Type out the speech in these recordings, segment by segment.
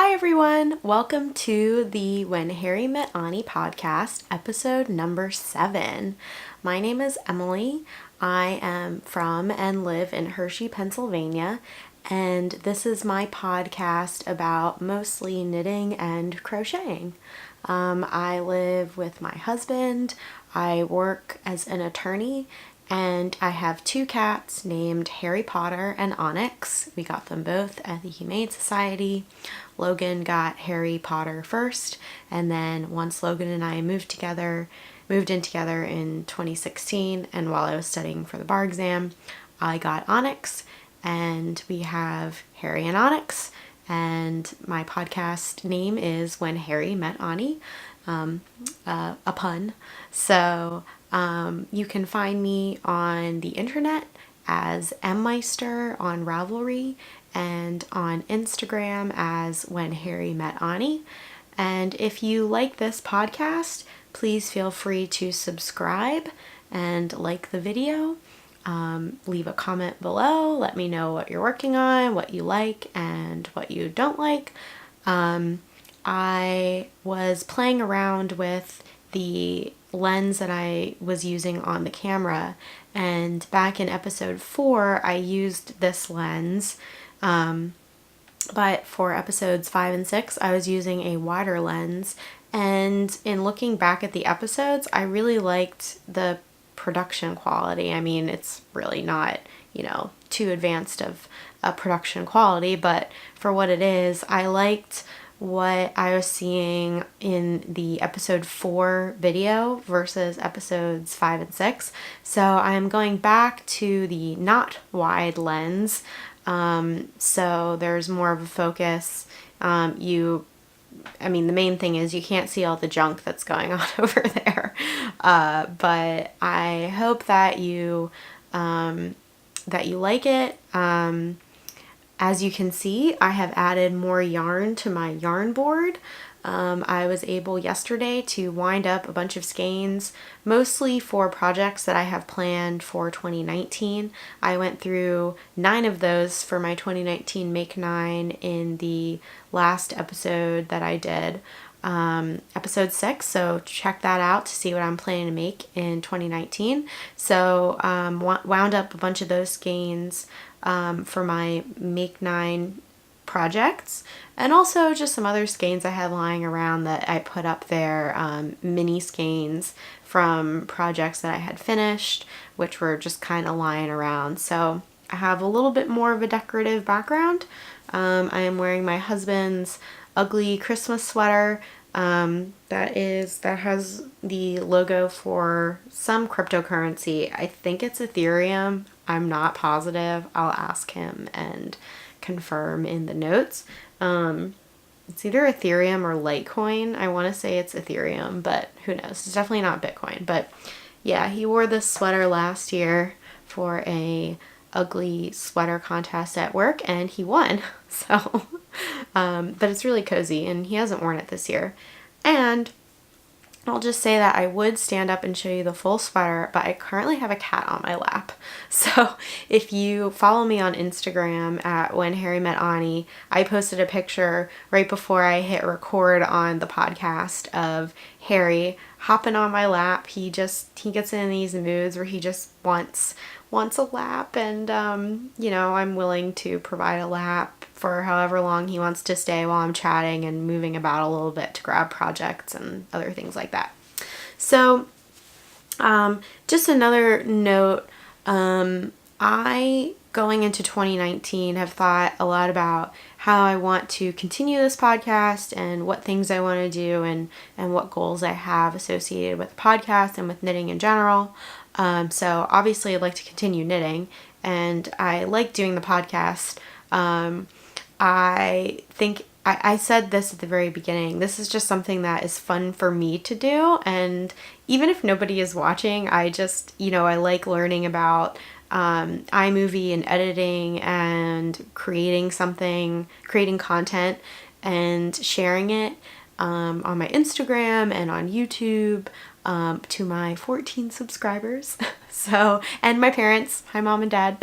Hi everyone, welcome to the When Harry Met Onnie podcast, episode number 7. My name is Emily. I am from and live in Hershey, Pennsylvania, and this is my podcast about mostly knitting and crocheting. I live with my husband, I work as an attorney, and I have 2 cats named Harry Potter and Onyx. We got them both at the Humane Society. Logan got Harry Potter first, and then once Logan and I moved in together in 2016, and while I was studying for the bar exam, I got Onyx, and we have Harry and Onyx, and my podcast name is When Harry Met Onnie, a pun. So you can find me on the internet as Mmeister on Ravelry and on Instagram as When Harry Met Onnie. And if you like this podcast, please feel free to subscribe and like the video. Leave a comment below. Let me know what you're working on, what you like, and what you don't like. I was playing around with the lens that I was using on the camera, and back in episode 4 I used this lens, but for episodes 5 and 6 I was using a wider lens, and in looking back at the episodes I really liked the production quality. I mean, it's really not, too advanced of a production quality, but for what it is, I liked what I was seeing in the episode 4 video versus episodes 5 and 6. So I'm going back to the not wide lens. So there's more of a focus. The main thing is you can't see all the junk that's going on over there. But I hope that you like it. As you can see, I have added more yarn to my yarn board. I was able yesterday to wind up a bunch of skeins, mostly for projects that I have planned for 2019. I went through 9 of those for my 2019 Make 9 in the last episode that I did, episode 6, so check that out to see what I'm planning to make in 2019. So wound up a bunch of those skeins for my Make 9 projects, and also just some other skeins I had lying around that I put up there, mini skeins from projects that I had finished, which were just kind of lying around. So I have a little bit more of a decorative background. I am wearing my husband's ugly Christmas sweater that has the logo for some cryptocurrency. I think it's Ethereum. I'm not positive. I'll ask him and confirm in the notes. It's either Ethereum or Litecoin. I want to say it's Ethereum, but who knows? It's definitely not Bitcoin. But yeah, he wore this sweater last year for a ugly sweater contest at work, and he won. So, but it's really cozy, and he hasn't worn it this year. And I'll just say that I would stand up and show you the full sweater, but I currently have a cat on my lap. So if you follow me on Instagram at When Harry Met Onnie, I posted a picture right before I hit record on the podcast of Harry hopping on my lap. He gets in these moods where he just wants a lap, and I'm willing to provide a lap for however long he wants to stay while I'm chatting and moving about a little bit to grab projects and other things like that. So just another note, I, going into 2019, have thought a lot about how I want to continue this podcast and what things I want to do and what goals I have associated with the podcast and with knitting in general. So obviously I'd like to continue knitting, and I like doing the podcast. I think I said this at the very beginning. This is just something that is fun for me to do, and even if nobody is watching, I just, I like learning about iMovie and editing and creating content and sharing it on my Instagram and on YouTube to my 14 subscribers. So, and my parents, hi mom and dad.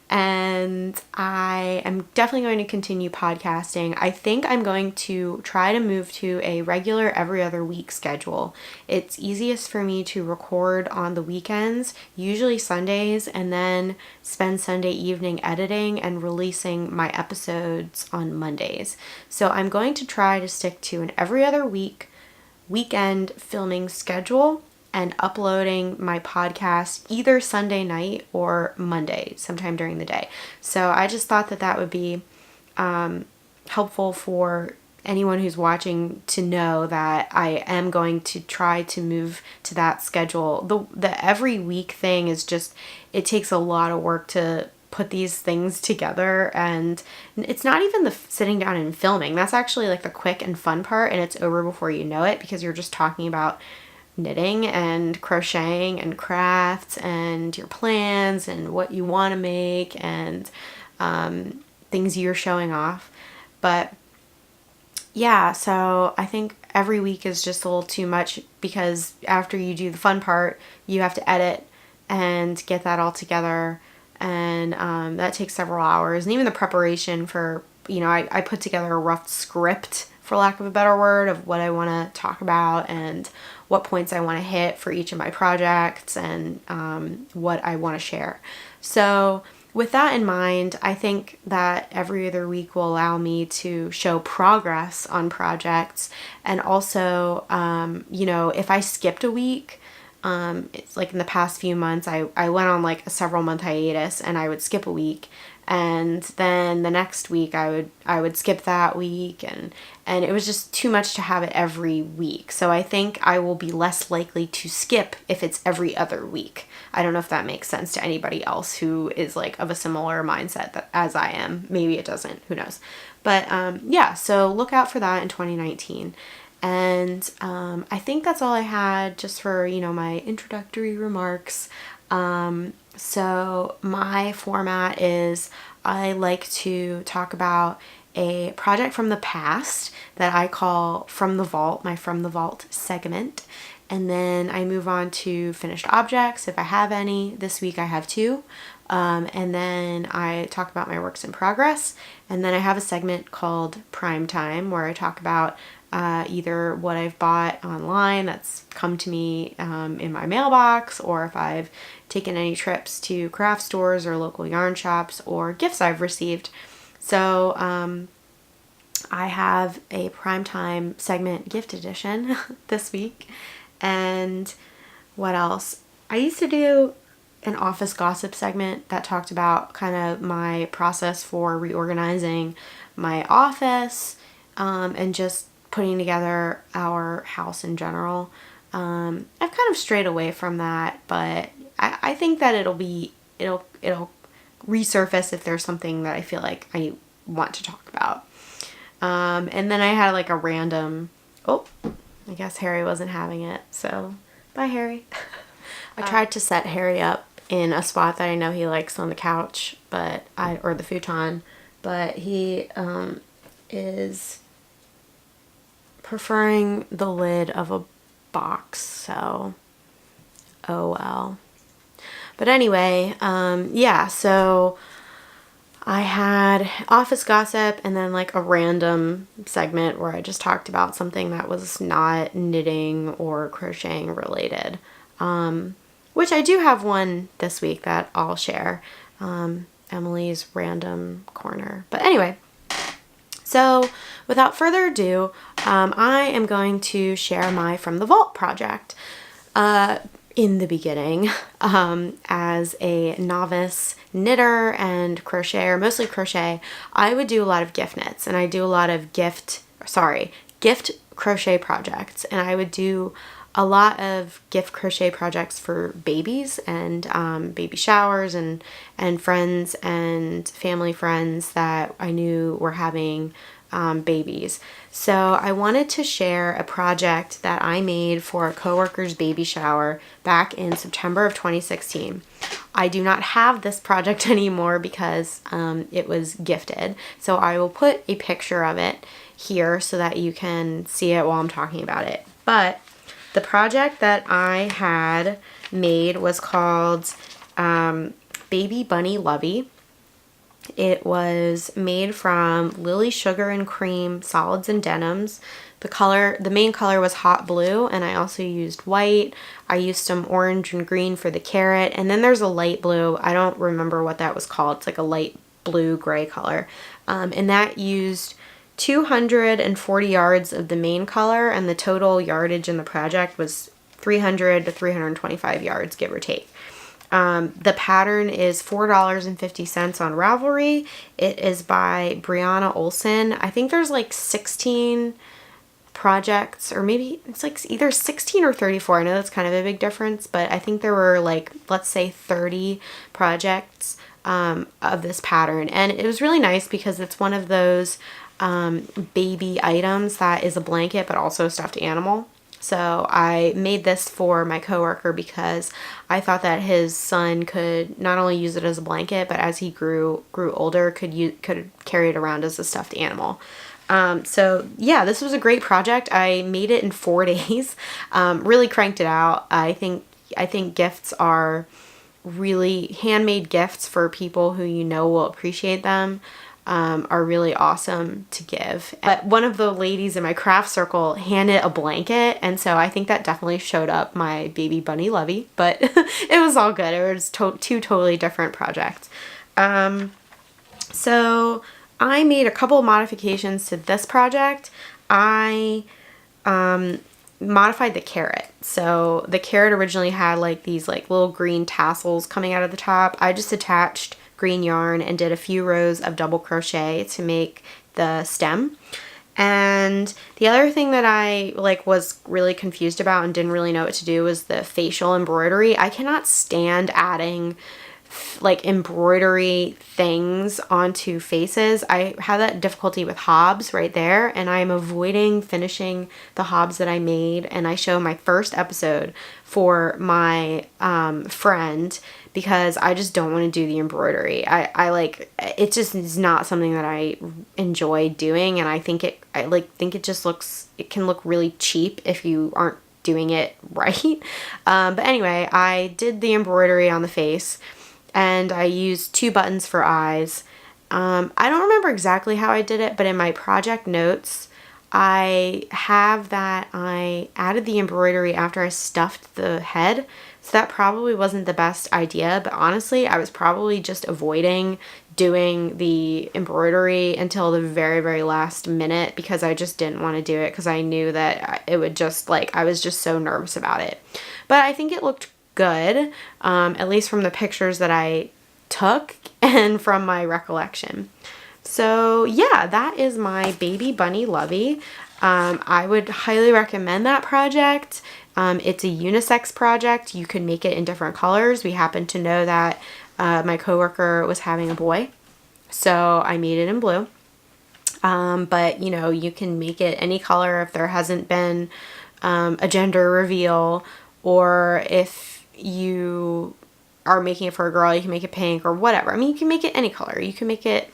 and I am definitely going to continue podcasting. I think I'm going to try to move to a regular every other week schedule. It's easiest for me to record on the weekends, usually Sundays, and then spend Sunday evening editing and releasing my episodes on Mondays. So I'm going to try to stick to an every other week weekend filming schedule and uploading my podcast either Sunday night or Monday, sometime during the day. So I just thought that that would be helpful for anyone who's watching to know that I am going to try to move to that schedule. The every week thing is just, it takes a lot of work to put these things together, and it's not even the sitting down and filming. That's actually like the quick and fun part, and it's over before you know it because you're just talking about knitting and crocheting and crafts and your plans and what you want to make and things you're showing off. But yeah, so I think every week is just a little too much because after you do the fun part, you have to edit and get that all together, and that takes several hours. And even the preparation for, I put together a rough script, for lack of a better word, of what I want to talk about and what points I want to hit for each of my projects and what I want to share. So with that in mind, I think that every other week will allow me to show progress on projects. And also, if I skipped a week, it's like in the past few months, I went on like a several month hiatus and I would skip a week. And then the next week I would skip that week, and it was just too much to have it every week. So I think I will be less likely to skip if it's every other week. I don't know if that makes sense to anybody else who is like of a similar mindset as I am. Maybe it doesn't, who knows. But yeah, so look out for that in 2019. And I think that's all I had just for, my introductory remarks. So my format is I like to talk about a project from the past that I call From the Vault, my From the Vault segment. And then I move on to finished objects if I have any. This week I have 2. And then I talk about my works in progress. And then I have a segment called Prime Time where I talk about either what I've bought online that's come to me in my mailbox, or if I've taken any trips to craft stores or local yarn shops, or gifts I've received. So I have a Primetime segment gift edition this week. And what else? I used to do an office gossip segment that talked about kind of my process for reorganizing my office and just putting together our house in general. I've kind of strayed away from that, but I think that it'll resurface if there's something that I feel like I want to talk about. And then I had like a random, I guess Harry wasn't having it, so bye Harry. I tried to set Harry up in a spot that I know he likes on the couch, or the futon, but he is preferring the lid of a box, so oh well. But anyway, yeah, so I had office gossip and then like a random segment where I just talked about something that was not knitting or crocheting related, which I do have one this week that I'll share, Emily's random corner. But anyway, so without further ado, I am going to share my From the Vault project. In the beginning, as a novice knitter and crocheter, mostly crochet, I would do a lot of gift knits, and I do a lot of gift crochet projects, and I would do a lot of gift crochet projects for babies and baby showers and friends and family friends that I knew were having babies. So I wanted to share a project that I made for a coworker's baby shower back in September of 2016. I do not have this project anymore because it was gifted. So I will put a picture of it here so that you can see it while I'm talking about it. But the project that I had made was called Baby Bunny Lovey. It was made from Lily Sugar and Cream solids and denims. The main color was hot blue, and I also used white. I used some orange and green for the carrot, and then there's a light blue. I don't remember what that was called. It's like a light blue gray color. And that used 240 yards of the main color, and the total yardage in the project was 300 to 325 yards, give or take. The pattern is $4.50 on Ravelry. It is by Briana Olsen. I think there's like 16 projects, or maybe it's like either 16 or 34. I know that's kind of a big difference, but I think there were like, let's say 30 projects of this pattern. And it was really nice because it's one of those baby items that is a blanket but also a stuffed animal. So I made this for my coworker because I thought that his son could not only use it as a blanket, but as he grew older, could carry it around as a stuffed animal. So yeah, this was a great project. I made it in 4 days. Really cranked it out. I think gifts are really handmade gifts for people who you know will appreciate them. Are really awesome to give. But one of the ladies in my craft circle handed a blanket, and so I think that definitely showed up my baby bunny Lovey, but it was all good. It was two totally different projects. So I made a couple of modifications to this project. I modified the carrot. So the carrot originally had like these like little green tassels coming out of the top. I just attached green yarn and did a few rows of double crochet to make the stem. And the other thing that I was really confused about and didn't really know what to do was the facial embroidery. I cannot stand adding like embroidery things onto faces. I have that difficulty with hobs right there, and I'm avoiding finishing the hobs that I made. And I show my first episode for my friend because I just don't want to do the embroidery. I like it, just is not something that I enjoy doing, and I think it can look really cheap if you aren't doing it right. But anyway, I did the embroidery on the face, and I used 2 buttons for eyes. I don't remember exactly how I did it, but in my project notes, I have that I added the embroidery after I stuffed the head. So that probably wasn't the best idea, but honestly, I was probably just avoiding doing the embroidery until the very, very last minute because I just didn't want to do it because I knew that it would just I was just so nervous about it. But I think it looked good, at least from the pictures that I took and from my recollection. So yeah, that is my baby bunny Lovey. I would highly recommend that project. It's a unisex project. You could make it in different colors. We happen to know that my coworker was having a boy, so I made it in blue. But you know, you can make it any color if there hasn't been a gender reveal, or if you are making it for a girl, you can make it pink or whatever. I mean, you can make it any color. You can make it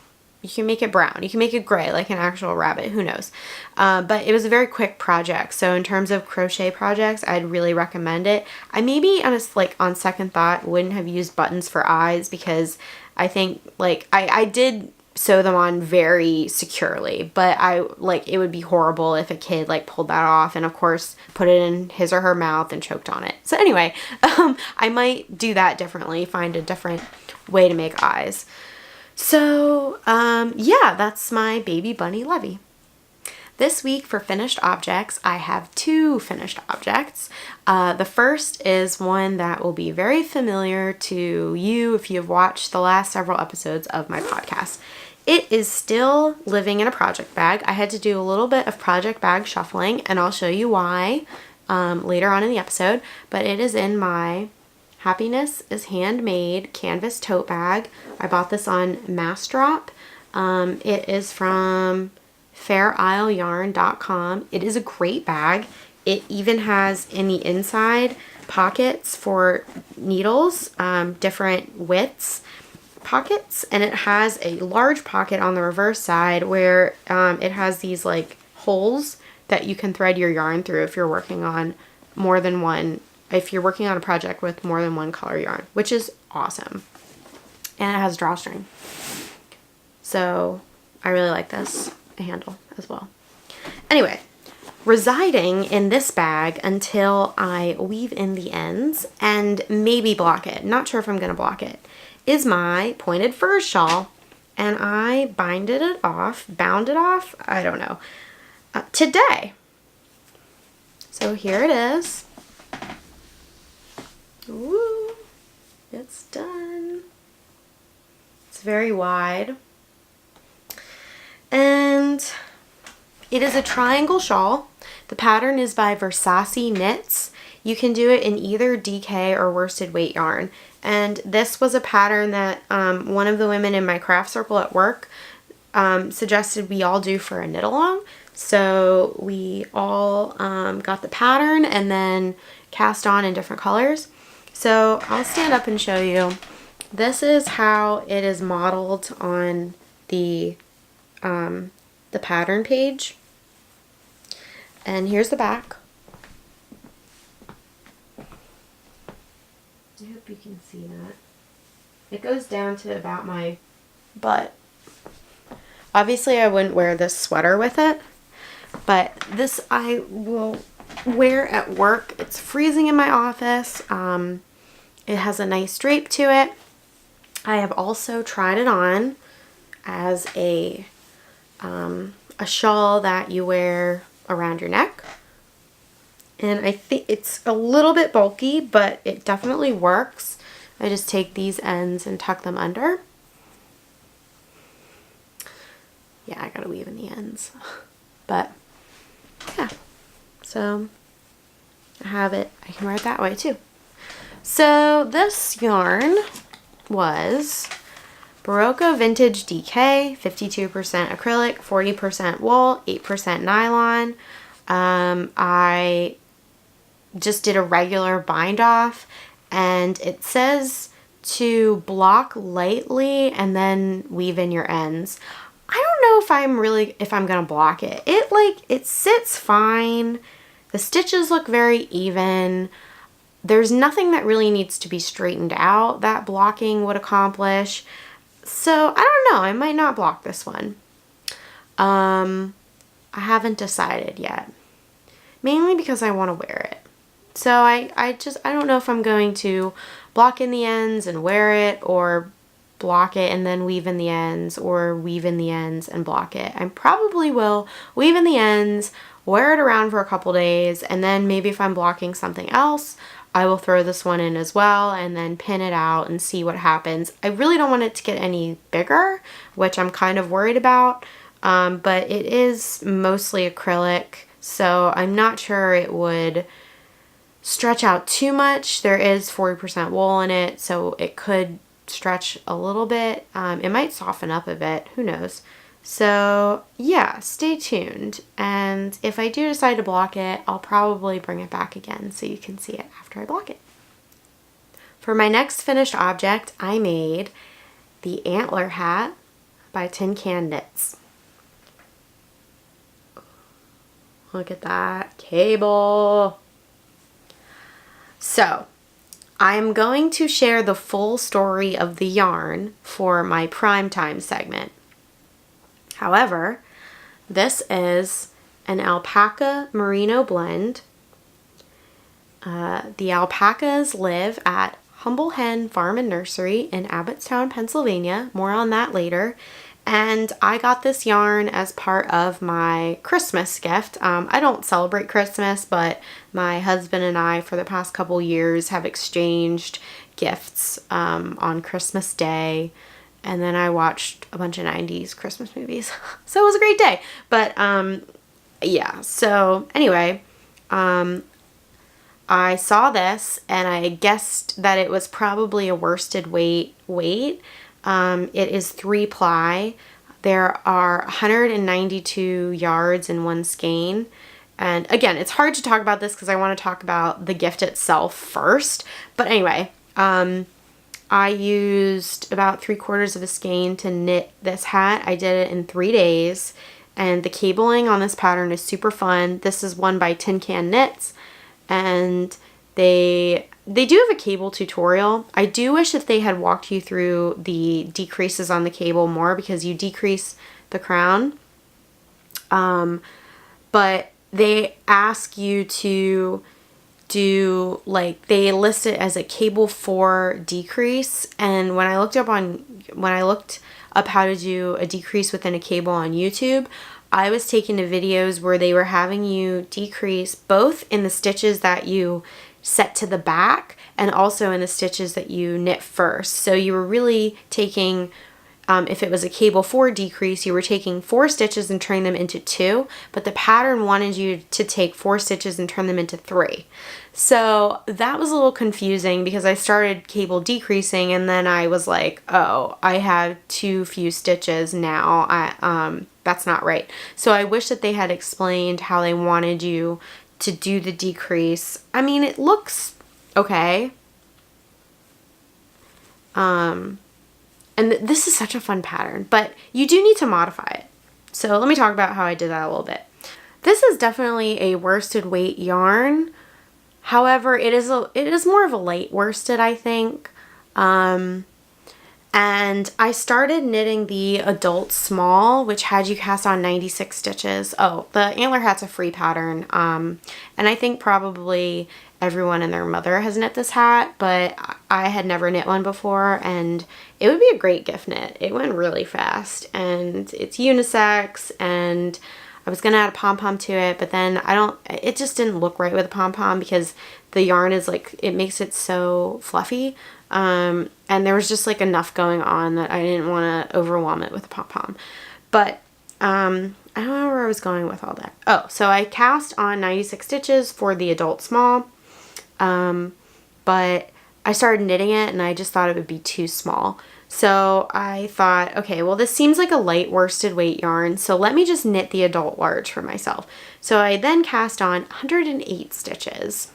brown. You can make it gray like an actual rabbit. Who knows? But it was a very quick project. So in terms of crochet projects, I'd really recommend it. I maybe on second thought wouldn't have used buttons for eyes because I think I did sew them on very securely, but it would be horrible if a kid pulled that off and of course put it in his or her mouth and choked on it. So anyway, I might do that differently, find a different way to make eyes. So yeah, that's my baby bunny Lovey. This week for finished objects, I have 2 finished objects. The first is one that will be very familiar to you if you've watched the last several episodes of my podcast. It is still living in a project bag. I had to do a little bit of project bag shuffling, and I'll show you why later on in the episode, but it is in my Happiness is Handmade canvas tote bag. I bought this on Mass Drop. It is from fairislayarn.com. It is a great bag. It even has in the inside pockets for needles, different widths pockets, and it has a large pocket on the reverse side where it has these holes that you can thread your yarn through if you're working on if you're working on a project with more than one color yarn, which is awesome. And it has drawstring. So I really like this handle as well. Anyway, residing in this bag until I weave in the ends and maybe block it, not sure if I'm gonna block it, is my pointed fur shawl. And I bound it off, I don't know, today. So here it is. Woo, it's done. It's very wide. And it is a triangle shawl. The pattern is by Versaci Knits. You can do it in either DK or worsted weight yarn. And this was a pattern that one of the women in my craft circle at work suggested we all do for a knit along. So we all got the pattern and then cast on in different colors. So I'll stand up and show you. This is how it is modeled on the pattern page. And here's the back. I hope you can see that. It goes down to about my butt. Obviously I wouldn't wear this sweater with it, but this I will wear at work. It's freezing in my office. It has a nice drape to it. I have also tried it on as a shawl that you wear around your neck. And I think it's a little bit bulky, but it definitely works. I just take these ends and tuck them under. Yeah, I gotta weave in the ends. But yeah, so I have it. I can wear it that way too. So this yarn was Berocco Vintage DK, 52% acrylic, 40% wool, 8% nylon. I just did a regular bind off, and it says to block lightly and then weave in your ends. I don't know if I'm gonna block it. It sits fine. The stitches look very even. There's nothing that really needs to be straightened out that blocking would accomplish. So I don't know, I might not block this one. I haven't decided yet. Mainly because I want to wear it. So I don't know if I'm going to block in the ends and wear it, or block it and then weave in the ends, or weave in the ends and block it. I probably will weave in the ends, wear it around for a couple days, and then maybe if I'm blocking something else, I will throw this one in as well and then pin it out and see what happens. I really don't want it to get any bigger, which I'm kind of worried about, but it is mostly acrylic, so I'm not sure it would stretch out too much. There is 40% wool in it, so it could stretch a little bit. It might soften up a bit, who knows. So yeah, stay tuned, and if I do decide to block it, I'll probably bring it back again so you can see it after I block it. For my next finished object, I made the Antler Hat by Tin Can Knits. Look at that cable. So I'm going to share the full story of the yarn for my prime time segment. However, this is an alpaca merino blend. The alpacas live at Humble Hen Farm Nursery in Abbottstown, Pennsylvania. More on that later. And I got this yarn as part of my Christmas gift. I don't celebrate Christmas, but my husband and I, for the past couple years, have exchanged gifts on Christmas Day. And then I watched a bunch of 90s Christmas movies. So it was a great day. But yeah, so anyway, I saw this and I guessed that it was probably a worsted weight. It is 3-ply. There are 192 yards in one skein. And again, it's hard to talk about this because I want to talk about the gift itself first. But anyway, I used about 3/4 of a skein to knit this hat. I did it in 3 days. And the cabling on this pattern is super fun. This is one by Tin Can Knits. And they they do have a cable tutorial. I do wish that they had walked you through the decreases on the cable more, because you decrease the crown. But they ask you to do, like, they list it as a cable 4 decrease, and when I looked up how to do a decrease within a cable on YouTube, I was taken to videos where they were having you decrease both in the stitches that you set to the back and also in the stitches that you knit first. So you were really taking, if it was a cable 4 decrease, you were taking 4 stitches and turning them into 2, but the pattern wanted you to take 4 stitches and turn them into 3. So that was a little confusing, because I started cable decreasing and then I was like, oh, I have too few stitches now. That's not right. So I wish that they had explained how they wanted you to do the decrease. I mean, it looks okay. And this is such a fun pattern, but you do need to modify it. So let me talk about how I did that a little bit. This is definitely a worsted weight yarn. However, it is more of a light worsted, I think. And I started knitting the adult small, which had you cast on 96 stitches. Oh, the Antler Hat's a free pattern. And I think probably everyone and their mother has knit this hat, but I had never knit one before, and it would be a great gift knit. It went really fast, and it's unisex, and I was gonna add a pom-pom to it, but then it just didn't look right with a pom-pom, because the yarn is like, it makes it so fluffy. And there was just like enough going on that I didn't want to overwhelm it with a pom-pom. But I don't know where I was going with all that. Oh, so I cast on 96 stitches for the adult small, but I started knitting it and I just thought it would be too small. So I thought, okay, well, this seems like a light worsted weight yarn, so let me just knit the adult large for myself. So I then cast on 108 stitches.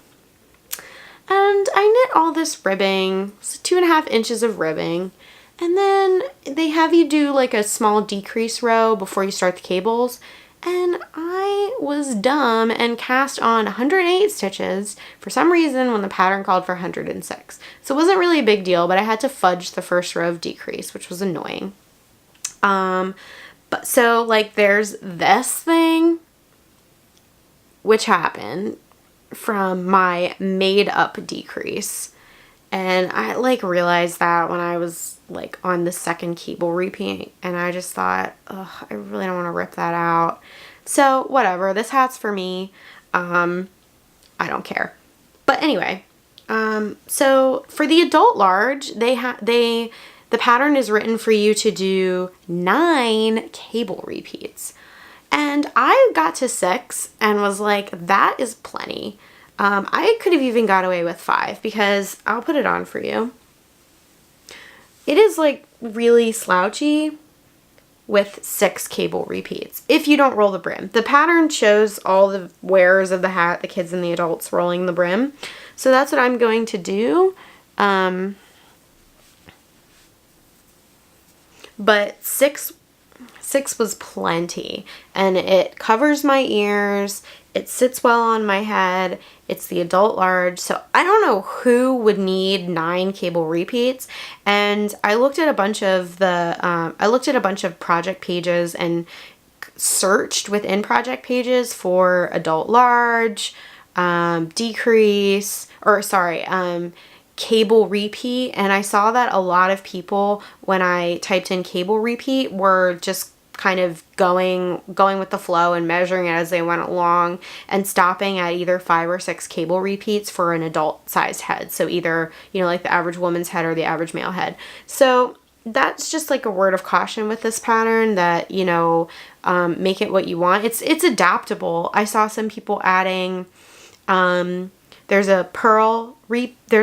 And I knit all this ribbing, so 2.5 inches of ribbing, and then they have you do like a small decrease row before you start the cables, and I was dumb and cast on 108 stitches for some reason when the pattern called for 106. So it wasn't really a big deal, but I had to fudge the first row of decrease, which was annoying. But so like there's this thing which happened from my made up decrease, and I like realized that when I was like on the second cable repeat, and I just thought, ugh, I really don't want to rip that out. So whatever, this hat's for me. I don't care. But anyway, so for the adult large, the pattern is written for you to do 9 cable repeats. And I got to 6 and was like, that is plenty. I could have even got away with 5, because I'll put it on for you. It is like really slouchy with 6 cable repeats if you don't roll the brim. The pattern shows all the wearers of the hat, the kids and the adults, rolling the brim. So that's what I'm going to do. But 6 was plenty, and it covers my ears, it sits well on my head, it's the adult large, so I don't know who would need 9 cable repeats. And I looked at a bunch of project pages and searched within project pages for adult large, cable repeat, and I saw that a lot of people, when I typed in cable repeat, were just kind of going with the flow and measuring it as they went along and stopping at either 5 or 6 cable repeats for an adult sized head. So either, you know, like the average woman's head or the average male head. So that's just like a word of caution with this pattern, that, you know, make it what you want. It's adaptable. I saw some people adding, there's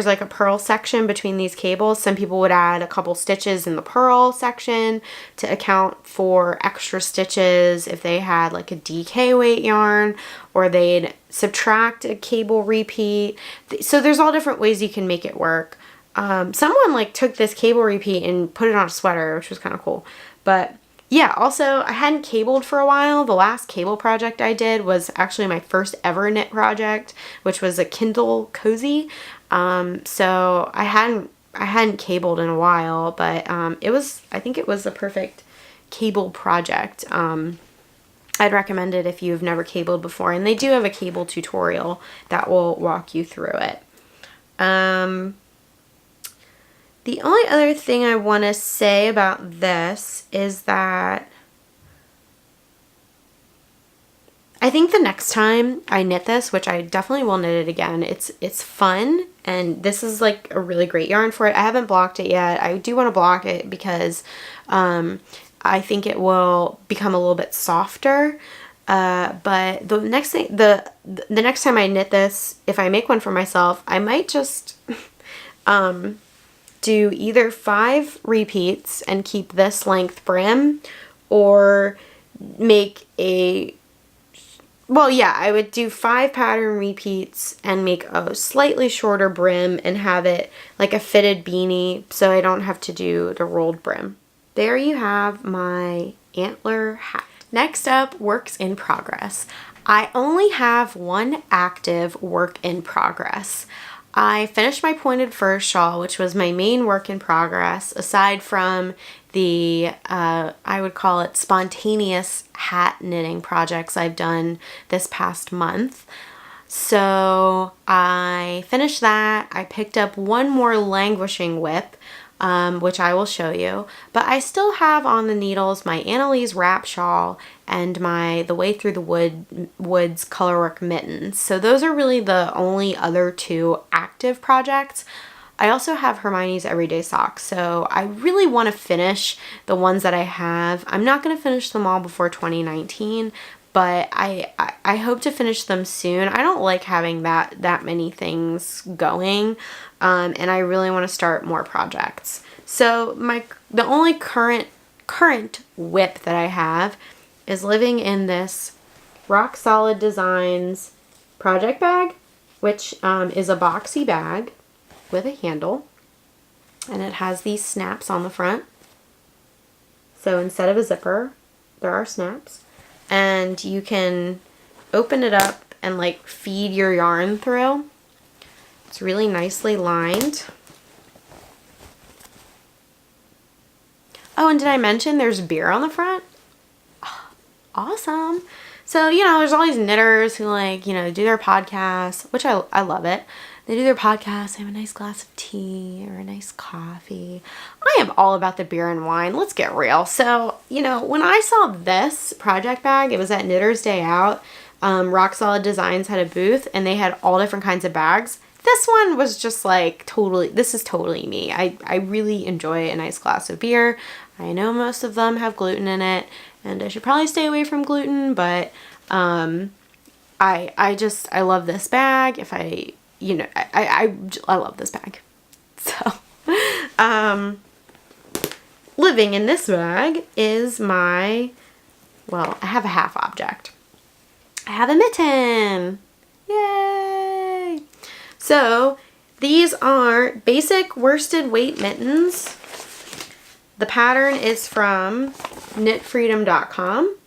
like a purl section between these cables. Some people would add a couple stitches in the purl section to account for extra stitches if they had like a DK weight yarn, or they'd subtract a cable repeat. So there's all different ways you can make it work. Someone like took this cable repeat and put it on a sweater, which was kind of cool. But yeah, also I hadn't cabled for a while. The last cable project I did was actually my first ever knit project, which was a Kindle cozy. So I hadn't cabled in a while, but I think it was a perfect cable project. I'd recommend it if you've never cabled before, and they do have a cable tutorial that will walk you through it. The only other thing I want to say about this is that I think the next time I knit this, which I definitely will knit it again, it's fun, and this is like a really great yarn for it. I haven't blocked it yet. I do want to block it because I think it will become a little bit softer. But the next time I knit this, if I make one for myself, I might just do either 5 repeats and keep this length brim, or make I would do 5 pattern repeats and make a slightly shorter brim and have it like a fitted beanie so I don't have to do the rolled brim. There you have my antler hat. Next up, works in progress. I only have one active work in progress. I finished my pointed fur shawl, which was my main work in progress, aside from the, I would call it spontaneous hat knitting projects I've done this past month. So I finished that. I picked up one more languishing whip, which I will show you, but I still have on the needles my Annalise wrap shawl and the Way Through the Woods colorwork mittens. So those are really the only other 2 active projects. I also have Hermione's Everyday Socks, so I really want to finish the ones that I have. I'm not going to finish them all before 2019, but I hope to finish them soon. I don't like having that many things going, and I really want to start more projects. So the only current whip that I have is living in this Rock Solid Designs project bag, which is a boxy bag with a handle, and it has these snaps on the front. So instead of a zipper, there are snaps, and you can open it up and like feed your yarn through. It's really nicely lined. Oh, and did I mention there's beer on the front? Oh, awesome. So, there's all these knitters who do their podcasts, which I love it. They do their podcasts, they have a nice glass of tea or a nice coffee. I am all about the beer and wine. Let's get real. So, when I saw this project bag, it was at Knitter's Day Out. Rock Solid Designs had a booth, and they had all different kinds of bags. This one was just this is totally me. I really enjoy a nice glass of beer. I know most of them have gluten in it, and I should probably stay away from gluten, but I love this bag. I love this bag. So, living in this bag is I have a half object. I have a mitten. Yay! So, these are basic worsted weight mittens. The pattern is from knitfreedom.com.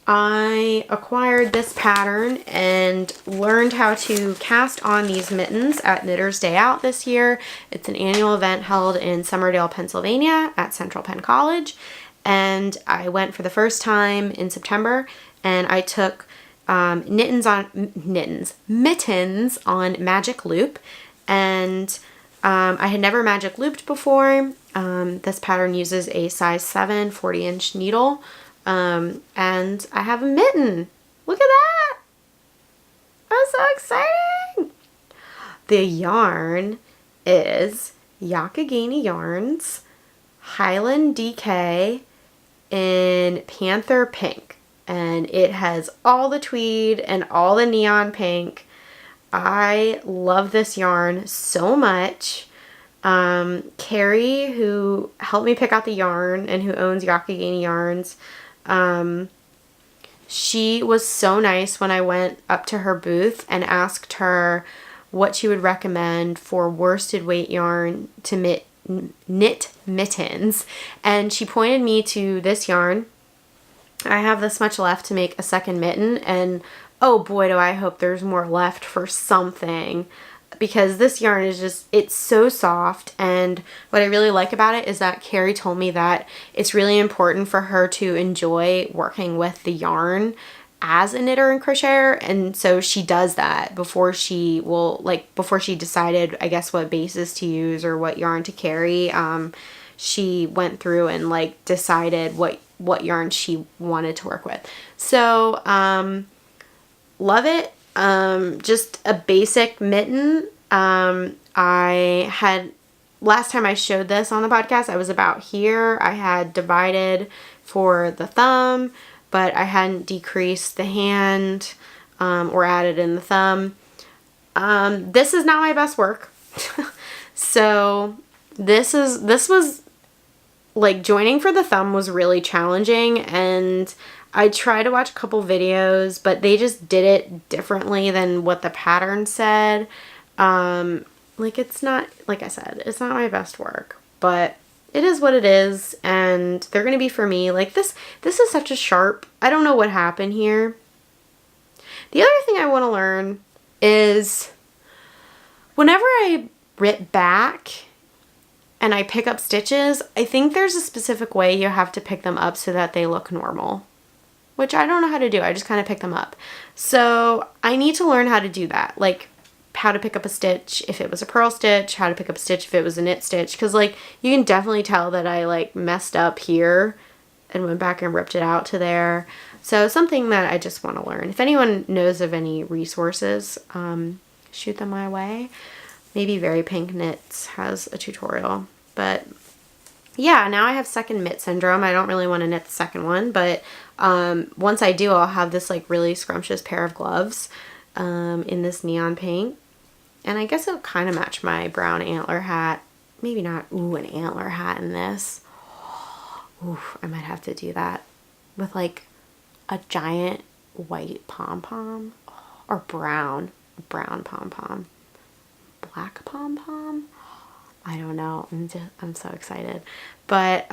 I acquired this pattern and learned how to cast on these mittens at Knitter's Day Out this year. It's an annual event held in Somerdale, Pennsylvania at Central Penn College. And I went for the first time in September, and I took mittens on Magic Loop, and I had never Magic Looped before. This pattern uses a size 7 40-inch needle, and I have a mitten. Look at that! That's so exciting! The yarn is Youghiogheny Yarns Highland DK in Panther Pink, and it has all the tweed and all the neon pink. I love this yarn so much. Carrie, who helped me pick out the yarn and who owns Youghiogheny Yarns, she was so nice when I went up to her booth and asked her what she would recommend for worsted weight yarn to knit mittens, and she pointed me to this yarn. I have this much left to make a second mitten, and oh boy do I hope there's more left for something. because this yarn is just, it's so soft. And what I really like about it is that Carrie told me that it's really important for her to enjoy working with the yarn as a knitter and crocheter, and so she does that before she will, like, before she decided, I guess, what bases to use or what yarn to carry. She went through and like decided what yarn she wanted to work with. So love it. Just a basic mitten. I had, last time I showed this on the podcast, I was about here. I had divided for the thumb, but I hadn't decreased the hand or added in the thumb. This is not my best work. So this was like, joining for the thumb was really challenging, and I tried to watch a couple videos, but they just did it differently than what the pattern said. Like, it's not, like I said, it's not my best work, but it is what it is, and they're going to be for me. Like, this is such a sharp, I don't know what happened here. The other thing I want to learn is whenever I rip back and I pick up stitches, I think there's a specific way you have to pick them up so that they look normal, which I don't know how to do. I just kind of pick them up. So I need to learn how to do that. Like, how to pick up a stitch if it was a purl stitch, how to pick up a stitch if it was a knit stitch. Because, like, you can definitely tell that I, like, messed up here and went back and ripped it out to there. So something that I just want to learn. If anyone knows of any resources, shoot them my way. Maybe Very Pink Knits has a tutorial. But yeah, now I have second mitt syndrome. I don't really want to knit the second one, but once I do, I'll have this like really scrumptious pair of gloves in this neon pink. And I guess it'll kind of match my brown antler hat. Maybe not, ooh, an antler hat in this. Ooh, I might have to do that with like a giant white pom-pom or brown pom-pom. Black pom-pom? I don't know. I'm so excited. But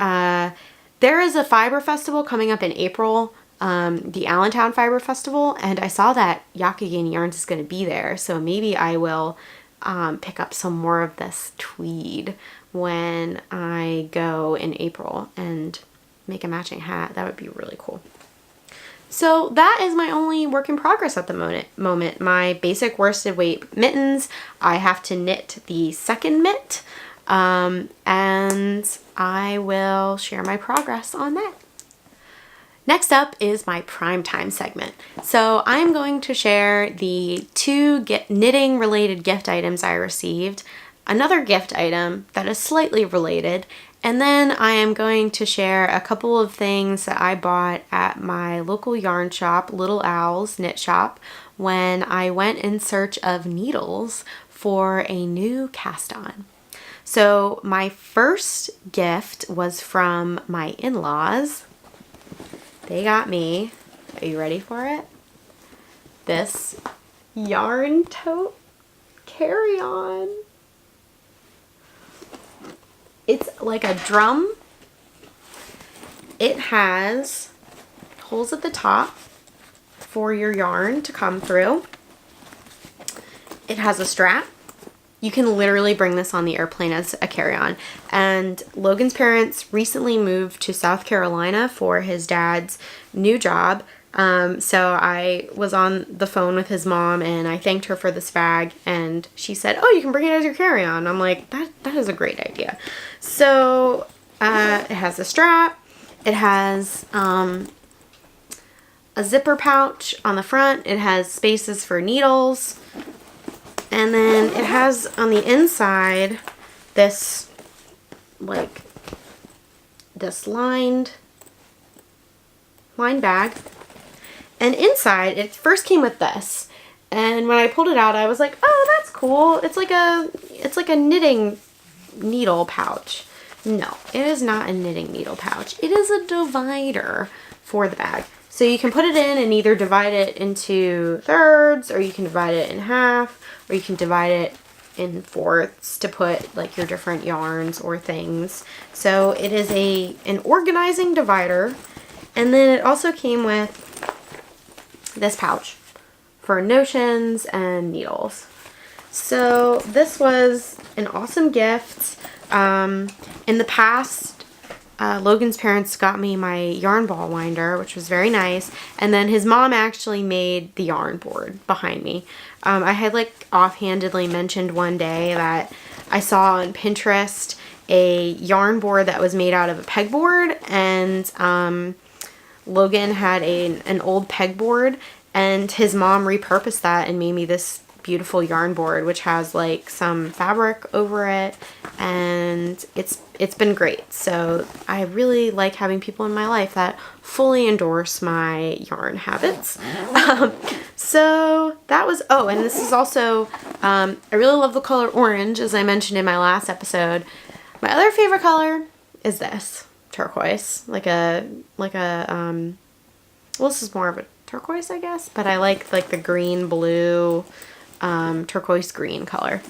there is a fiber festival coming up in April, the Allentown Fiber Festival, and I saw that Youghiogheny Yarns is going to be there, so maybe I will pick up some more of this tweed when I go in April and make a matching hat. That would be really cool. So that is my only work in progress at the moment. My basic worsted weight mittens. I have to knit the second mitt, and I will share my progress on that. Next up is my prime time segment. So I'm going to share the 2 knitting related gift items I received, another gift item that is slightly related, and then I am going to share a couple of things that I bought at my local yarn shop, Little Owl's Knit Shop, when I went in search of needles for a new cast on. So my first gift was from my in-laws. They got me, are you ready for it? This yarn tote carry-on. It's like a drum. It has holes at the top for your yarn to come through. It has a strap. You can literally bring this on the airplane as a carry-on. And Logan's parents recently moved to South Carolina for his dad's new job. So I was on the phone with his mom and I thanked her for this bag, and she said, oh, you can bring it as your carry-on. I'm like, that is a great idea. So it has a strap. It has a zipper pouch on the front. It has spaces for needles. And then it has on the inside this lined bag. And inside, it first came with this. And when I pulled it out, I was like, oh, that's cool. It's like a knitting needle pouch. No, it is not a knitting needle pouch. It is a divider for the bag. So you can put it in and either divide it into thirds, or you can divide it in half, or you can divide it in fourths to put like your different yarns or things. So it is an organizing divider. And then it also came with this pouch for notions and needles. So this was an awesome gift. In the past, Logan's parents got me my yarn ball winder, which was very nice. And then his mom actually made the yarn board behind me. I had like offhandedly mentioned one day that I saw on Pinterest a yarn board that was made out of a pegboard, and Logan had an old pegboard, and his mom repurposed that and made me this beautiful yarn board, which has like some fabric over it, and it's been great. So I really like having people in my life that fully endorse my yarn habits. So that was, oh, and this is also, I really love the color orange, as I mentioned in my last episode. My other favorite color is this, turquoise, like a, well, this is more of a turquoise, I guess, but I like the green, blue, turquoise green color.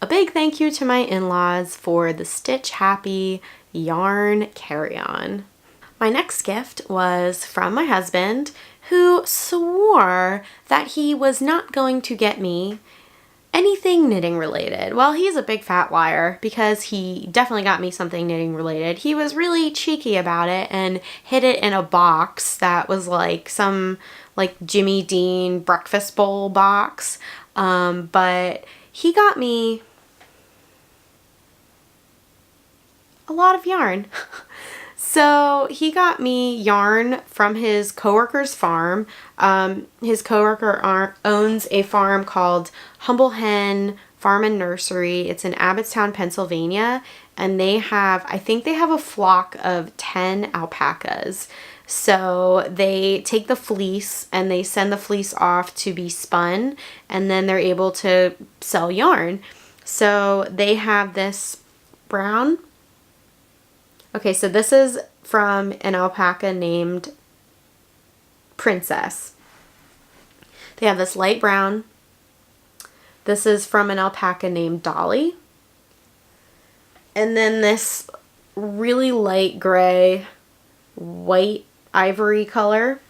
A big thank you to my in-laws for the Stitch Happy yarn carry-on. My next gift was from my husband, who swore that he was not going to get me anything knitting related. Well, he's a big fat liar, because he definitely got me something knitting related. He was really cheeky about it and hid it in a box that was like some like Jimmy Dean breakfast bowl box. But he got me a lot of yarn. So he got me yarn from his coworker's farm. His coworker owns a farm called Humble Hen Farm Nursery. It's in Abbottstown, Pennsylvania, and they have, I think they have a flock of 10 alpacas. So they take the fleece and they send the fleece off to be spun, and then they're able to sell yarn. So they have this brown. Okay, so this is from an alpaca named Princess. They have this light brown. This is from an alpaca named Dolly. And then this really light gray, white ivory color.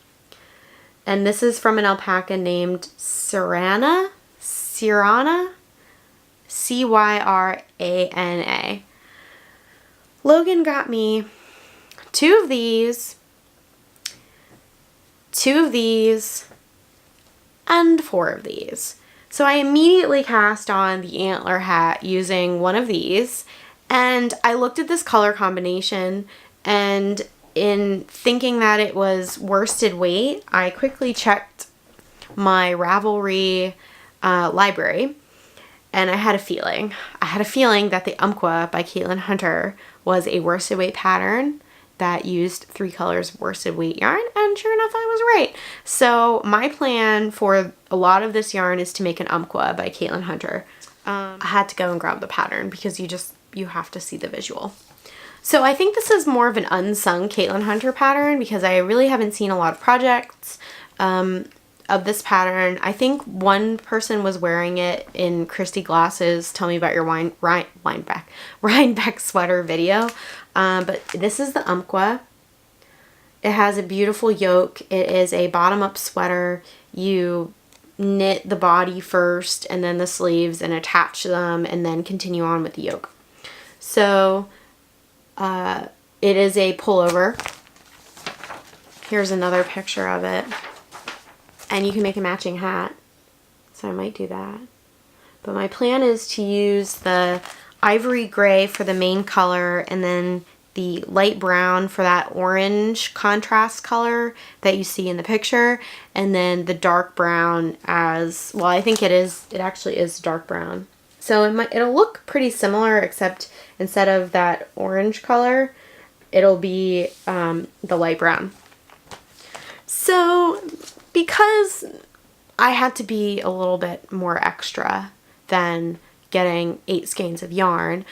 And this is from an alpaca named Cyrana. Cyrana. Cyrana. Logan got me two of these, and 4 of these. So I immediately cast on the Antler Hat using one of these, and I looked at this color combination, and in thinking that it was worsted weight, I quickly checked my Ravelry library, and I had a feeling. I had a feeling that the Umqua by Caitlin Hunter was a worsted weight pattern that used 3 colors worsted weight yarn, and sure enough I was right. So my plan for a lot of this yarn is to make an Umqua by Caitlin Hunter. I had to go and grab the pattern because you have to see the visual. So I think this is more of an unsung Caitlin Hunter pattern, because I really haven't seen a lot of projects of this pattern. I think one person was wearing it in Christy Glass's Tell Me About Your Rhinebeck Sweater video. But this is the Umqua. It has a beautiful yoke. It is a bottom-up sweater. You knit the body first and then the sleeves and attach them and then continue on with the yoke. So it is a pullover. Here's another picture of it. And you can make a matching hat, so I might do that. But my plan is to use the ivory gray for the main color, and then the light brown for that orange contrast color that you see in the picture, and then the dark brown as, well, I think it actually is dark brown. So it'll look pretty similar, except instead of that orange color, it'll be the light brown. So because I had to be a little bit more extra than getting 8 skeins of yarn,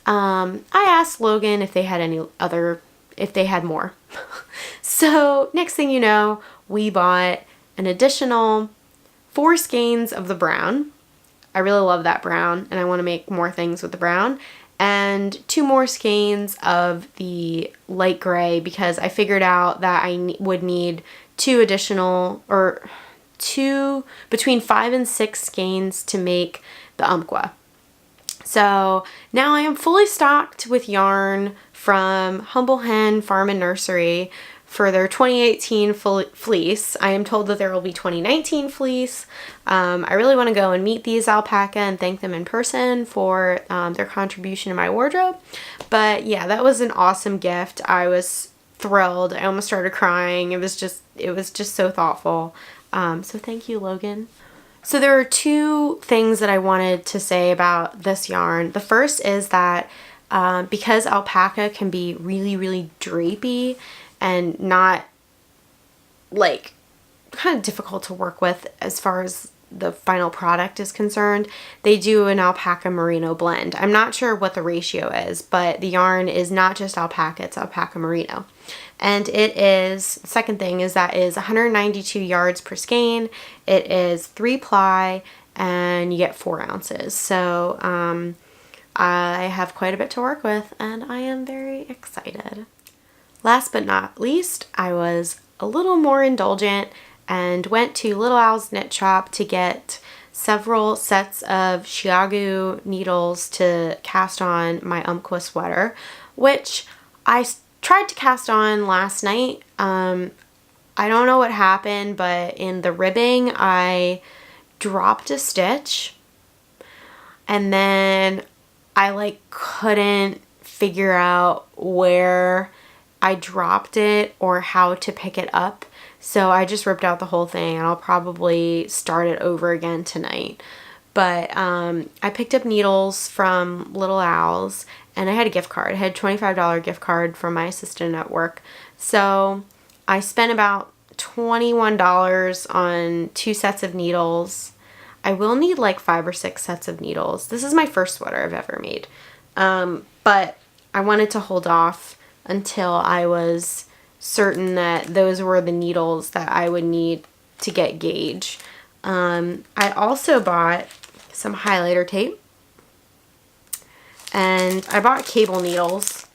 I asked Logan if they had if they had more. So next thing you know, we bought an additional 4 skeins of the brown. I really love that brown, and I want to make more things with the brown. And 2 more skeins of the light gray, because I figured out that I would need 2 additional, or between 5 and 6 skeins to make the Umqua. So now I am fully stocked with yarn from Humble Hen Farm Nursery for their 2018 fleece. I am told that there will be 2019 fleece. I really want to go and meet these alpaca and thank them in person for their contribution to my wardrobe. But yeah, that was an awesome gift. I was thrilled. I almost started crying. It was just so thoughtful. So thank you, Logan. So there are two things that I wanted to say about this yarn. The first is that because alpaca can be really, really drapey and not like kind of difficult to work with as far as the final product is concerned, they do an alpaca merino blend. I'm not sure what the ratio is, but the yarn is not just alpaca, it's alpaca merino. And it is, second thing is that is 192 yards per skein. It is 3-ply and you get 4 ounces. So I have quite a bit to work with and I am very excited. Last but not least, I was a little more indulgent and went to Little Al's Knit Shop to get several sets of Youghiogheny needles to cast on my Umpqua sweater, which I tried to cast on last night. I don't know what happened, but in the ribbing, I dropped a stitch and then I couldn't figure out where I dropped it or how to pick it up. So I just ripped out the whole thing and I'll probably start it over again tonight. But I picked up needles from Little Al's and I had a gift card. I had a $25 gift card from my assistant at work. So I spent about $21 on 2 sets of needles. I will need 5 or 6 sets of needles. This is my first sweater I've ever made. But I wanted to hold off until I was certain that those were the needles that I would need to get gauge. I also bought some highlighter tape and I bought cable needles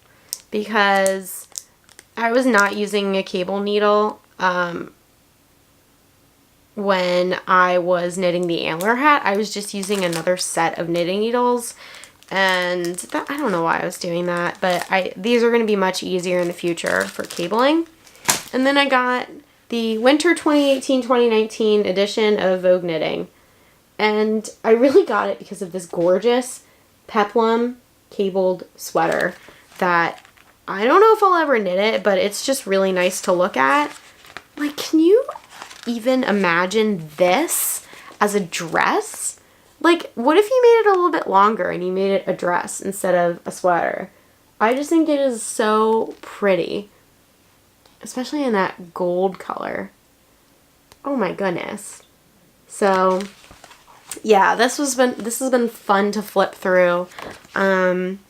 because I was not using a cable needle when I was knitting the Antler Hat. I was just using another set of knitting needles. And that, I don't know why I was doing that, but these are going to be much easier in the future for cabling. And then I got the Winter 2018-2019 edition of Vogue Knitting. And I really got it because of this gorgeous peplum cabled sweater that I don't know if I'll ever knit it, but it's just really nice to look at. Can you even imagine this as a dress? What if you made it a little bit longer and you made it a dress instead of a sweater? I just think it is so pretty. Especially in that gold color. Oh my goodness. So, yeah, this has been fun to flip through. I'm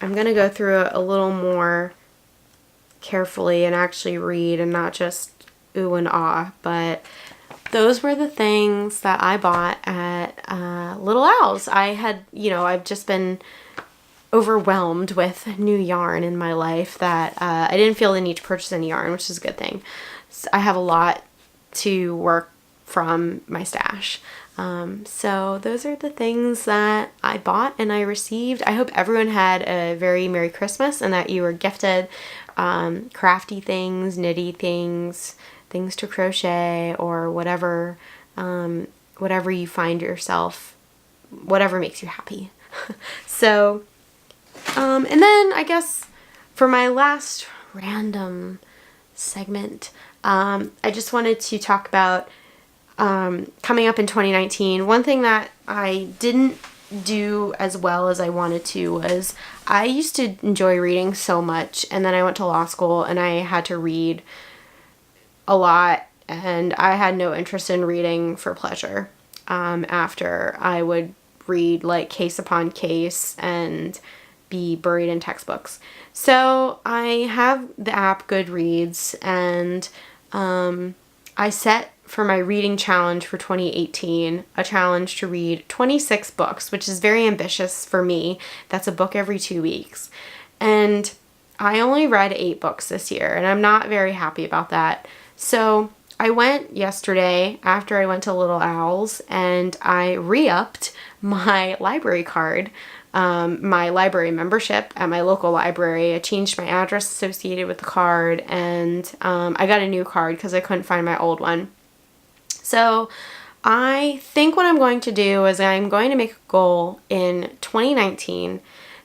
going to go through it a little more carefully and actually read and not just ooh and ah, but those were the things that I bought at Little Al's. I've just been overwhelmed with new yarn in my life that I didn't feel the need to purchase any yarn, which is a good thing. So I have a lot to work from my stash. So those are the things that I bought and I received. I hope everyone had a very Merry Christmas and that you were gifted crafty things, knitty things, things to crochet, or whatever you find yourself, whatever makes you happy. So, and then I guess for my last random segment, I just wanted to talk about coming up in 2019. One thing that I didn't do as well as I wanted to was I used to enjoy reading so much, and then I went to law school and I had to read a lot, and I had no interest in reading for pleasure. After I would read case upon case and be buried in textbooks. So I have the app Goodreads, and I set for my reading challenge for 2018 a challenge to read 26 books, which is very ambitious for me. That's a book every 2 weeks. And I only read 8 books this year, and I'm not very happy about that. So I went yesterday after I went to Little Owl's and I re-upped my library card, my library membership at my local library. I changed my address associated with the card, and I got a new card because I couldn't find my old one. So I think what I'm going to do is I'm going to make a goal in 2019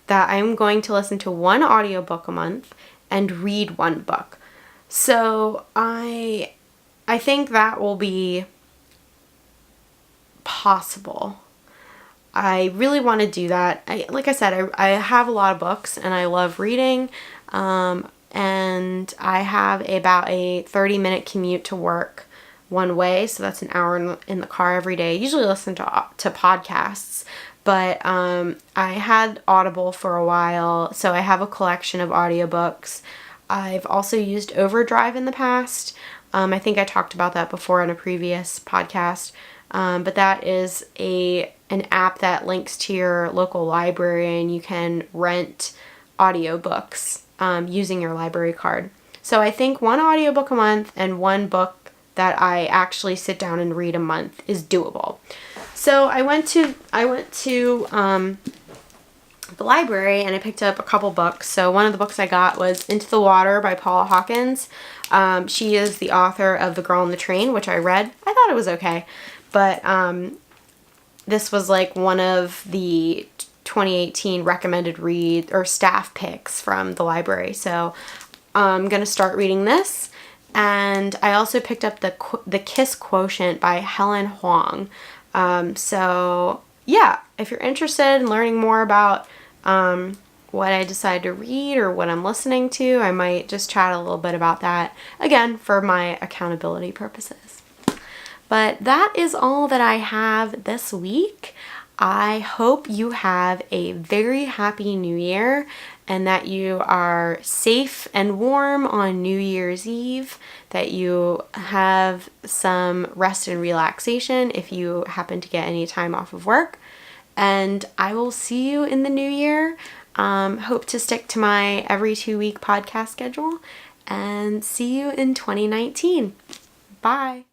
that I'm going to listen to one audiobook a month and read one book. So I think that will be possible. I really want to do that. Like I said, I have a lot of books and I love reading, and I have about a 30-minute commute to work one way, so that's an hour in the car every day. I usually listen to podcasts, but I had Audible for a while, so I have a collection of audiobooks. I've also used Overdrive in the past. I think I talked about that before in a previous podcast, but that is an app that links to your local library, and you can rent audiobooks using your library card. So I think one audiobook a month and one book that I actually sit down and read a month is doable. So I went to the library and I picked up a couple books. So one of the books I got was Into the Water by Paula Hawkins. She is the author of The Girl on the Train, which I read. I thought it was okay, but this was like one of the 2018 recommended read or staff picks from the library. So I'm going to start reading this. And I also picked up the Kiss Quotient by Helen Huang. So yeah, if you're interested in learning more about what I decide to read or what I'm listening to, I might just chat a little bit about that, again, for my accountability purposes. But that is all that I have this week. I hope you have a very happy New Year and that you are safe and warm on New Year's Eve, that you have some rest and relaxation if you happen to get any time off of work. And I will see you in the new year. Hope to stick to my every 2-week podcast schedule, and see you in 2019. Bye.